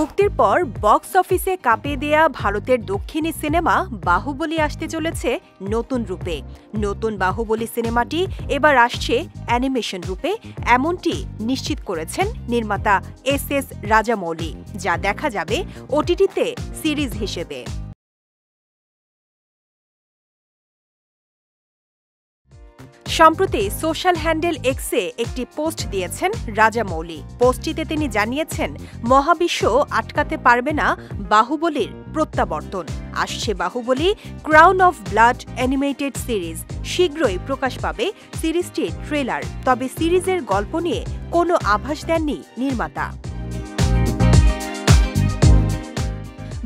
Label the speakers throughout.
Speaker 1: মুক্তির পর বক্স অফিসে কাঁপিয়ে দেয়া ভারতের দক্ষিণী সিনেমা বাহুবলী আসতে চলেছে নতুন রূপে। নতুন বাহুবলী সিনেমাটি এবার আসছে অ্যানিমেশন রূপে, এমনটি নিশ্চিত করেছেন নির্মাতা এস রাজামৌলি, যা দেখা যাবে ওটিটিতে সিরিজ হিসেবে। সম্প্রতি সোশ্যাল হ্যান্ডেল এক্সে একটি পোস্ট দিয়েছেন রাজামৌলি। পোস্টটিতে তিনি জানিয়েছেন, মহাবিশ্ব আটকাতে পারবে না বাহুবলীর প্রত্যাবর্তন। আসছে Baahubali crown of blood animated series. শীঘ্রই প্রকাশ পাবে সিরিজটির ট্রেলার। তবে সিরিজের গল্প নিয়ে কোনো আভাস দেননি নির্মাতা।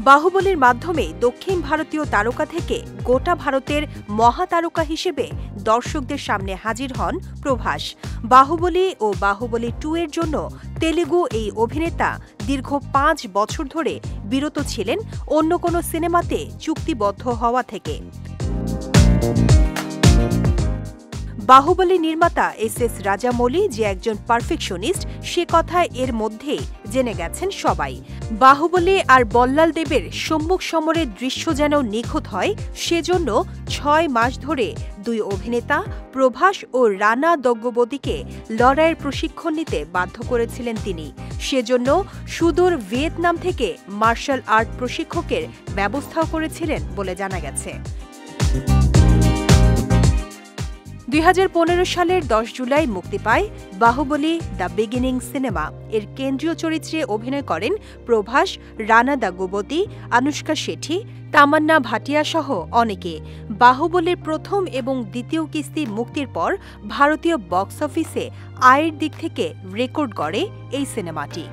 Speaker 1: বাহুবলীর মাধ্যমে দক্ষিণ ভারতীয় তারকা থেকে গোটা ভারতের মহাতারকা হিসেবে দর্শকদের সামনে হাজির হন প্রভাস। বাহুবলী ও বাহুবলী 2 এর জন্য তেলুগু এই অভিনেতা দীর্ঘ 5 বছর ধরে বিরত ছিলেন অন্য কোনো সিনেমাতে চুক্তিবদ্ধ হওয়া থেকে। বাহুবলী নির্মাতা এস রাজামৌলি যে একজন পারফেকশনিস্ট, সে কথা এর মধ্যেই জেনে গেছেন সবাই। বাহুবলী আর বল্লাল দেবের সম্মুখ সমরের দৃশ্য যেন নিখুঁত হয়, সেজন্য 6 মাস ধরে দুই অভিনেতা প্রভাস ও রানা দগ্গবতীকে লড়াইয়ের প্রশিক্ষণ নিতে বাধ্য করেছিলেন তিনি। সেজন্য সুদূর ভিয়েতনাম থেকে মার্শাল আর্ট প্রশিক্ষকের ব্যবস্থাও করেছিলেন বলে জানা গেছে। 2015 সালের 10 জুলাই মুক্তি পায় বাহুবলী দ্য বিগিনিং সিনেমা। এর কেন্দ্রীয় চরিত্রে অভিনয় করেন প্রভাস, রানা দগ্গবতী, আনুশকা শেঠি, তামান্না ভাটিয়া সহ অনেকে। বাহুবলীর প্রথম এবং দ্বিতীয় কিস্তি মুক্তির পর ভারতীয় বক্স অফিসে আয়ের দিক থেকে রেকর্ড গড়ে এই সিনেমাটি।